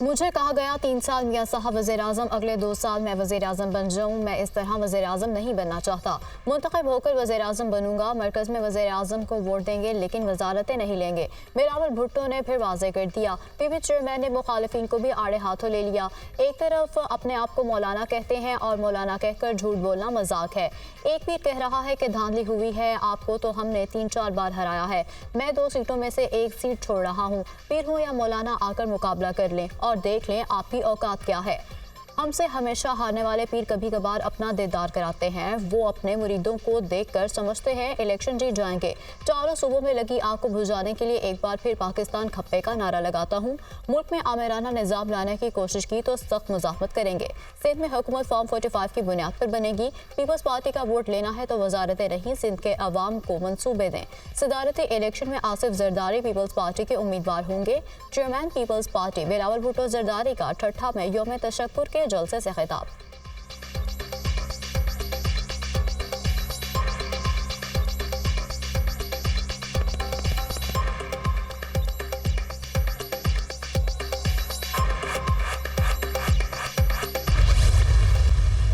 मुझे कहा गया 3 साल मियां साहब वज़ीर-ए-आज़म, अगले 2 साल मैं वज़ीर-ए-आज़म बन जाऊं। मैं इस तरह वज़ीर-ए-आज़म नहीं बनना चाहता। मुंतखब होकर वज़ीर-ए-आज़म बनूंगा। मरकज़ में वज़ीर-ए-आज़म को वोट देंगे लेकिन वजारतें नहीं लेंगे। बिलावल भुट्टो ने फिर वाज़ेह कर दिया। पीपी चेयरमैन ने मुखालिफिन को भी आड़े हाथों ले लिया। एक तरफ अपने आप को मौलाना कहते हैं और मौलाना कहकर झूठ बोलना मजाक है। एक पीर कह रहा है कि धांधली हुई है, आपको तो हमने 3-4 बार हराया है। मैं 2 सीटों में से 1 सीट छोड़ रहा हूँ। पीर हूँ या मौलाना, आकर मुकाबला कर लें और देख लें आपकी औकात क्या है। हमसे हमेशा हारने वाले पीर कभी कभार अपना दीदार कराते हैं। वो अपने मुरीदों को देखकर समझते हैं इलेक्शन जीत जाएंगे। चारों सूबों में लगी आग को बुझाने के लिए एक बार फिर पाकिस्तान खप्पे का नारा लगाता हूँ। मुल्क में आमिराना निज़ाम लाने की कोशिश की तो सख्त मुज़ाहमत करेंगे। सिंध में हुकूमत फॉर्म 45 की बुनियाद पर बनेगी। पीपल्स पार्टी का वोट लेना है तो वजारतें रहीं, सिंध के अवाम को मंसूबे दें। सदारती इलेक्शन में आसिफ जरदारी पीपल्स पार्टी के उम्मीदवार होंगे। Chairman Peoples Party Bilawal Bhutto Zardari का ठट्ठा में यौम तशक्कुर के जलसे से खिताब।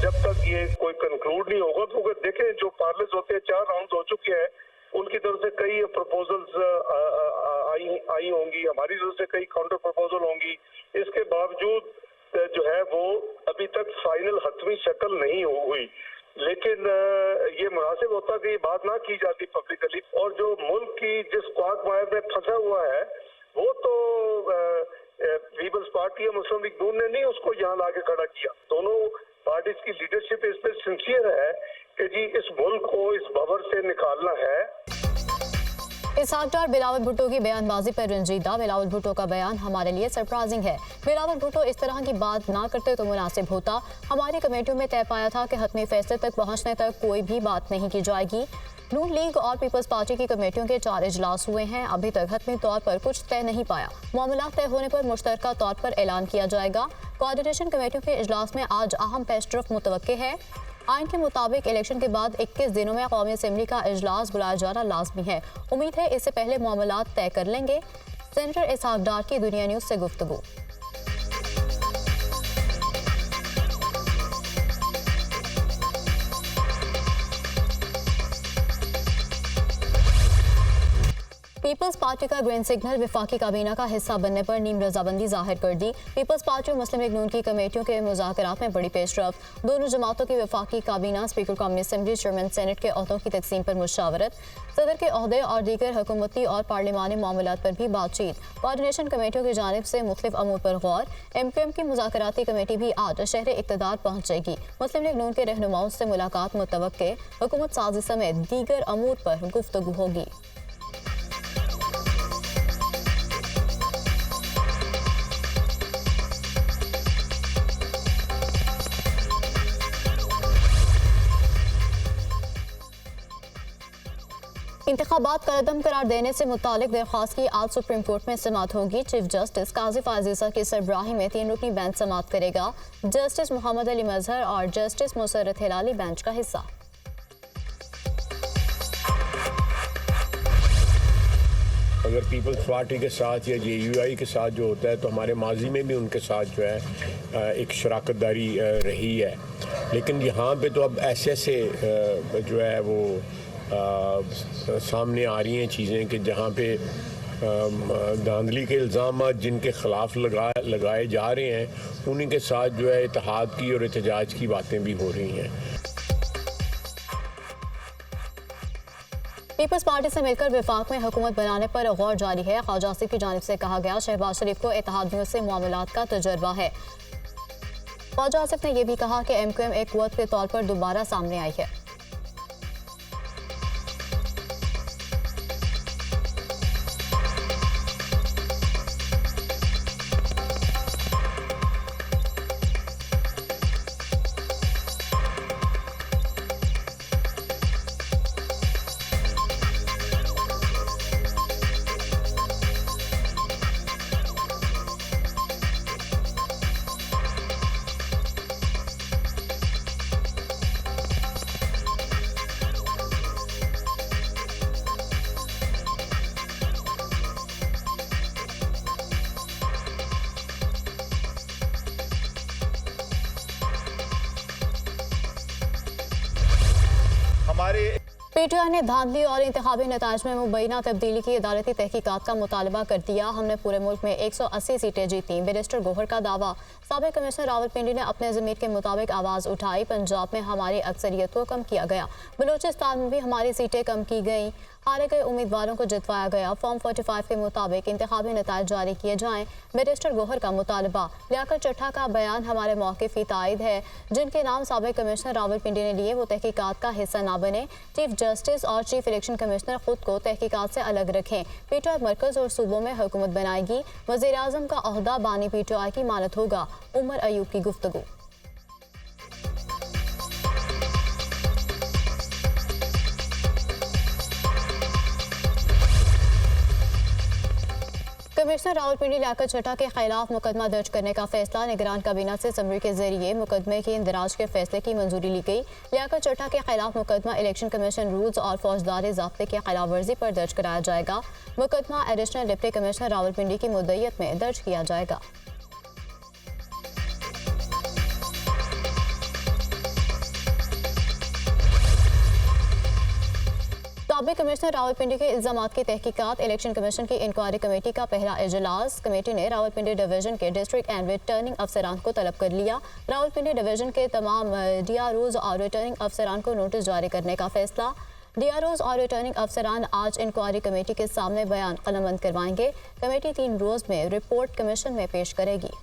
जब तक ये कोई कंक्लूड नहीं होगा, तो देखें जो पार्लर्स होते हैं 4 राउंड हो चुके हैं, उनकी तरफ से कई प्रपोजल्स आई होंगी, हमारी तरफ से कई काउंटर प्रपोजल होंगी। इसके बावजूद जो है वो अभी तक फाइनल हतमी शक्ल नहीं हुई। लेकिन ये मुनासिब होता कि ये बात ना की जाती पब्लिकली, और जो मुल्क की जिस क्वागमायर में फंसा हुआ है वो तो पीपल्स पार्टी और मुस्लिम लीग नून ने नहीं उसको यहाँ लाके खड़ा किया। दोनों पार्टीज की लीडरशिप इस पर सिंसियर है कि जी इस मुल्क को इस भंवर से निकालना है। इसहाक डार बिलावल भुट्टो की बयानबाजी पर रंजीदा। बिलावल भुट्टो का बयान हमारे लिए सरप्राइजिंग है। बिलावल भुट्टो इस तरह की बात ना करते तो मुनासिब होता। हमारी कमेटियों में तय पाया था कि हतमी फैसले तक पहुंचने तक कोई भी बात नहीं की जाएगी। नून लीग और पीपल्स पार्टी की कमेटियों के 4 इजलास हुए हैं। अभी तक हतमी तौर पर कुछ तय नहीं पाया। मामला तय होने पर मुश्तरका तौर पर ऐलान किया जाएगा। कोऑर्डिनेशन कमेटियों के इजलास में आज अहम पेशरफ मुतवक्के है। आइन के मुताबिक इलेक्शन के बाद 21 दिनों में कौमी असम्बली का इजलास बुलाया जाना लाजमी है। उम्मीद है इससे पहले मामला तय कर लेंगे। सेनेटर इसहाक डार की दुनिया न्यूज़ से गुफ्तगू। पीपल्स पार्टी का ग्रीन सिग्नल विफाकी काबीना का हिस्सा बनने पर नीम रजामंदी जाहिर कर दी। पीपल्स पार्टी और मुस्लिम लीग नून की कमेटियों के मुज़ाकरात में बड़ी पेशरफ। दोनों जमातों की विफाकी काबीना स्पीकर कौमी असम्बली चेयरमैन सेनेट के ओहदों की तकसीम पर मुशावरत। सदर के ओहदे और दीगर हुकूमती और पार्लिमानी मामलात पर भी बातचीत। कोऑर्डिनेशन कमेटियों की जानिब से मुख्तलिफ अमूर पर गौर। MQM की मुज़ाकराती कमेटी भी आज शहर इक़्तिदार पहुंचेगी। मुस्लिम लीग नून के रहनुमाओं से मुलाकात मुतवक्के। हुकूमत साजी समेत दीगर अमूर पर गुफ्तगू होगी। इंतखाबात कलअदम करार देने से मुतालिक दरख्वास्त की आज सुप्रीम कोर्ट में समाअत होगी। चीफ जस्टिस काजी फाजीसा की सरबराही में 3 रुकनी बेंच समाअत करेगा। जस्टिस मोहम्मद अली मजहर और जस्टिस मुसर्रत हिलाली बेंच का हिस्सा। अगर पीपल्स पार्टी के साथ या JUI के साथ जो होता है तो हमारे माजी में भी उनके साथ जो है एक शराकत दारी रही है। लेकिन यहाँ पे तो अब ऐसे जो है वो सामने आ रही हैं चीज़ें कि जहाँ पे धांधली के इल्ज़ाम जिनके ख़िलाफ़ लगाए जा रहे हैं उन्हीं के साथ जो है इत्तेहाद की और एहतजाज की बातें भी हो रही हैं। पीपल्स पार्टी से मिलकर विफाक में हुकूमत बनाने पर गौर जारी है। ख्वाजा आसिफ की जानिब से कहा गया शहबाज शरीफ को इत्तेहादियों से मामलात का तजर्बा है। ख्वाजा आसिफ ने यह भी कहा कि MQM एक कुव्वत के तौर पर दोबारा सामने आई है। हमारे पीटीआई ने धांधली और इंतखाबी नताज में मुबैना तब्दीली की अदालती तहकीकात का मुतालबा कर दिया। हमने पूरे मुल्क में 180 सीटें जीती। बैरिस्टर गौहर का दावा। साबिक कमिश्नर रावलपिंडी ने अपने ज़मीर के मुताबिक आवाज़ उठाई। पंजाब में हमारी अक्सरियत को कम किया गया, बलूचिस्तान में भी हमारी सीटें कम की गई। हारे गए उम्मीदवारों को जितवाया गया। फॉर्म 45 के मुताबिक इंतखाबी नताज जारी किए जाएँ। बैरिस्टर गौहर का मुतालबा। लियाकत चट्टा का बयान हमारे मौक़िफ़ तायद है। जिनके नाम साबिक कमिश्नर रावलपिंडी ने लिए वो तहकीकात का हिस्सा ना बने। चीफ जस्टिस और चीफ इलेक्शन कमिश्नर खुद को तहकीकात से अलग रखें। पीटीआई मरकज़ और सूबों में हुकूमत बनाएगी। वज़ीर आज़म का ओहदा बानी पीटीआई की मानत होगा। उमर अयूब की गुफ्तगू। कमिश्नर रावलपिंडी लियाकत चट्टा के खिलाफ मुकदमा दर्ज करने का फैसला। निगरान काबीना से समरी के जरिए मुकदमे की इंदराज के फैसले की मंजूरी ली गई। लियाकत चट्टा के खिलाफ मुकदमा इलेक्शन कमीशन रूल्स और फौजदारी ज़ाब्ते की खिलाफ वर्जी पर दर्ज कराया जाएगा। मुकदमा एडिशनल डिप्टी कमिश्नर रावलपिंडी की मुद्दईयत में दर्ज किया जाएगा। साबिक कमिश्नर रावलपिंडी के इल्जामात की तहकीकात। इलेक्शन कमीशन की इंक्वायरी कमेटी का पहला इजलास। कमेटी ने रावलपिंडी डिवीजन के डिस्ट्रिक्ट एंड रिटर्निंग अफसरान को तलब कर लिया। रावलपिंडी डिवीजन के तमाम डीआरओज और रिटर्निंग अफसरान को नोटिस जारी करने का फैसला। डीआरओज और रिटर्निंग अफसरान आज इंक्वायरी कमेटी के सामने बयान कलमबंद करवाएंगे। कमेटी 3 रोज में रिपोर्ट कमीशन में पेश करेगी।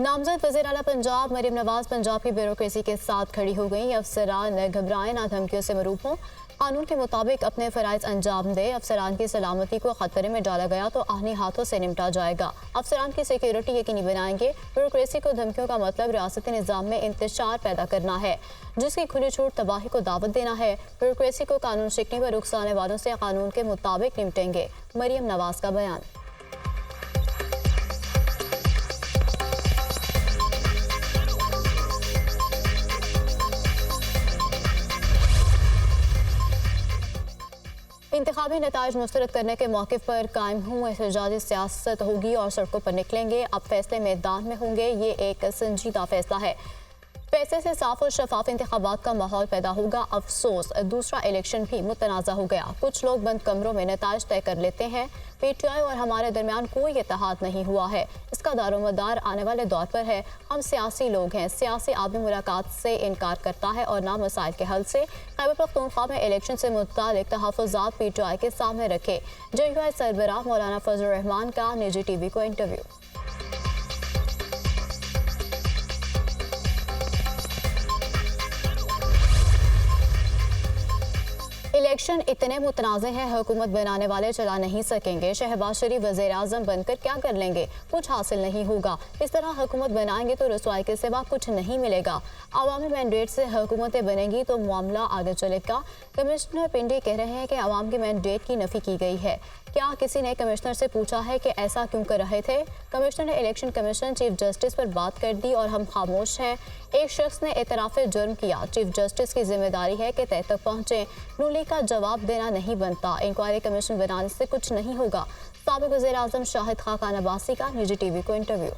नामजद वज़ीर आला पंजाब मरियम नवाज पंजाब की ब्यूरोक्रेसी के साथ खड़ी हो गई। अफसरान घबराएं ना, धमकियों से मरूफ हों, कानून के मुताबिक अपने फ़राइज़ अंजाम दे। अफसरान की सलामती को खतरे में डाला गया तो आहनी हाथों से निपटा जाएगा। अफसरान की सिक्योरिटी यकीनी बनाएंगे। ब्यूरोक्रेसी को धमकियों का मतलब रियासती निज़ाम में इंतशार पैदा करना है, जिसकी खुली छूट तबाही को दावत देना है। ब्यूरोक्रेसी को कानून शिकने पर उकसाने वालों से कानून के मुताबिक निपटेंगे। मरियम नवाज का बयान। इंतखाबी नताइज मुस्तरद करने के मौके पर कायम हूँ। एहतजाजी सियासत होगी और सड़कों पर निकलेंगे। अब फैसले मैदान में होंगे। ये एक संजीदा फैसला है। फैसले से साफ और शफाफ इंतखाबात का माहौल पैदा होगा। अफसोस दूसरा इलेक्शन भी मुतनाज़ा हो गया। कुछ लोग बंद कमरों में नताइज तय कर लेते हैं। पीटीआई और हमारे दरमियान कोई इत्तेहाद नहीं हुआ है। इसका दारोमदार आने वाले दौर पर है। हम सियासी लोग हैं। सियासी आदमी मुलाकात से इनकार करता है और ना मसाइल के हल से। खैबर पख्तूनख्वा में इलेक्शन से मुताल्लिक तहफ़्फ़ुज़ात पीटीआई के सामने रखे। जेयूआई सरबराह मौलाना फजल रहमान का निजी टीवी को इंटरव्यू। इलेक्शन इतने मुतनाज़े हैं, हुकूमत बनाने वाले चला नहीं सकेंगे। शहबाज शरीफ वज़ीर आज़म बनकर क्या कर लेंगे? कुछ हासिल नहीं होगा। इस तरह हुकूमत बनाएंगे तो रसवाई के सिवा कुछ नहीं मिलेगा। अवामी मैंडेट से हुकूमतें बनेंगी तो मामला आगे चलेगा। कमिश्नर पिंडी कह रहे हैं कि अवाम के मैंडेट की नफ़ी की गई है। क्या किसी ने कमिश्नर से पूछा है कि ऐसा क्यों कर रहे थे? कमिश्नर ने इलेक्शन कमीशन चीफ जस्टिस पर बात कर दी और हम खामोश हैं। एक शख्स ने एतराफ़ जुर्म किया। चीफ जस्टिस की जिम्मेदारी है कि तय तक पहुँचे। नून लीग का जवाब देना नहीं बनता। इंक्वायरी कमीशन बनाने से कुछ नहीं होगा। साबिक वज़ीर आज़म शाहिद खाकान अब्बासी का निजी टीवी को इंटरव्यू।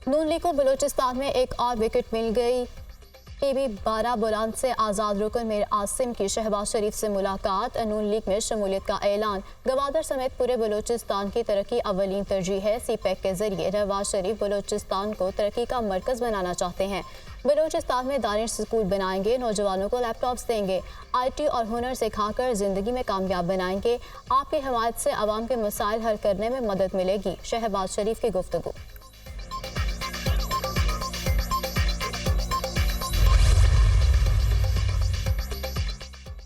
नून लीग को बलूचिस्तान में एक और विकेट मिल गई। टीवी 12 बुलंद से आज़ाद रुकन मीर आसिम की शहबाज शरीफ से मुलाकात। नून लीग में शमूलियत का ऐलान। गवादर समेत पूरे बलूचिस्तान की तरक्की अवलीन तरजीह है। सीपैक के जरिए नवाज शरीफ बलूचिस्तान को तरक्की का मरकज़ बनाना चाहते हैं। बलूचिस्तान में दानिश स्कूल बनाएंगे। नौजवानों को लैपटॉप्स देंगे। IT और हुनर सिखाकर ज़िंदगी में कामयाब बनाएंगे। आपकी हिमायत से आवाम के मसाइल हल करने में मदद मिलेगी। शहबाज शरीफ की गुफ्तगू।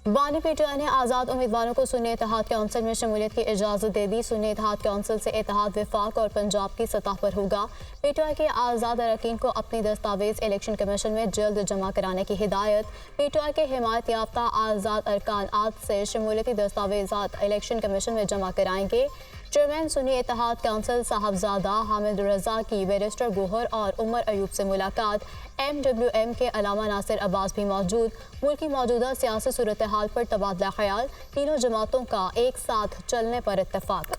बानी पीटीआई ने आज़ाद उम्मीदवारों को सुन्नी इत्तेहाद काउंसिल में शमूलियत की इजाज़त दे दी। सुन्नी इत्तेहाद काउंसिल से इत्तेहाद वफाक और पंजाब की सतह पर होगा। पीटीआई के आज़ाद अरकान को अपनी दस्तावेज इलेक्शन कमीशन में जल्द जमा कराने की हिदायत। पीटीआई के हिमायत याफ्ता आज़ाद अरकान आज से शमूलियती दस्तावेजात इलेक्शन कमीशन में जमा कराएंगे। चेयरमैन सुन्नी इत्तेहाद काउंसिल साहबजादा हामिद रजा की बैरिस्टर गोहर और उमर अयूब से मुलाकात। MWM के अलावा नासिर अब्बास भी मौजूद। मुल्क की मौजूदा सियासी सूरत हाल पर तबादला ख्याल। तीनों जमातों का एक साथ चलने पर इत्तेफाक।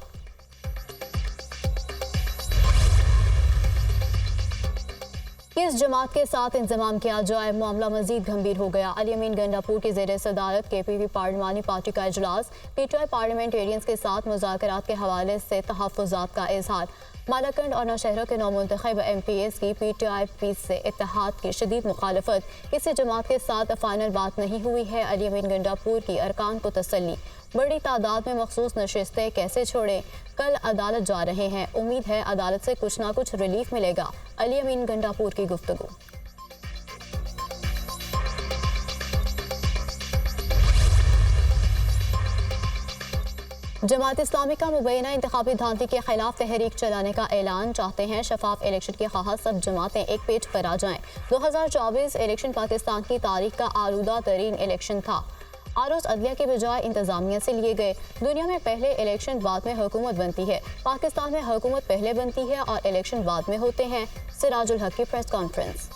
किस जमात के साथ इंतजाम किया जाए, मामला मजीद गंभीर हो गया। अली अमीन गंडापुर की जेर सदारत KPP पार्लिमानी पार्टी का इजलास। PTI पार्लियामेंटेरियंस के साथ मुज़ाकरात के हवाले से तहफ़्फ़ुज़ात का इजहार। मालाकंड और नौशहरा के नौमुंतखब MPs की PTI पीस से इत्तेहाद की शदीद मुखालफत। किसी जमात के साथ फाइनल बात नहीं हुई है। अली अमीन गंडापुर की अरकान को तसल्ली। बड़ी तादाद में मखसूस नशिस्तें कैसे छोड़ें, कल अदालत जा रहे हैं, उम्मीद है अदालत से कुछ ना कुछ रिलीफ मिलेगा। अली अमीन गंडापुर की गुफ्तगू। जमात इस्लामी का मुबैना इंतखाबी धांधली के खिलाफ तहरीक चलाने का ऐलान। चाहते हैं शफाफ इलेक्शन की ख्वाह सब जमातें एक पेज पर आ जाएं। 2024 इलेक्शन पाकिस्तान की तारीख का आलूदा तरीन इलेक्शन था। आरोज अदलिया के बजाय इंतजामिया से लिए गए। दुनिया में पहले इलेक्शन बाद में हुकूमत बनती है, पाकिस्तान में हुकूमत पहले बनती है और इलेक्शन बाद में होते हैं। सिराजुल हक की प्रेस कॉन्फ्रेंस।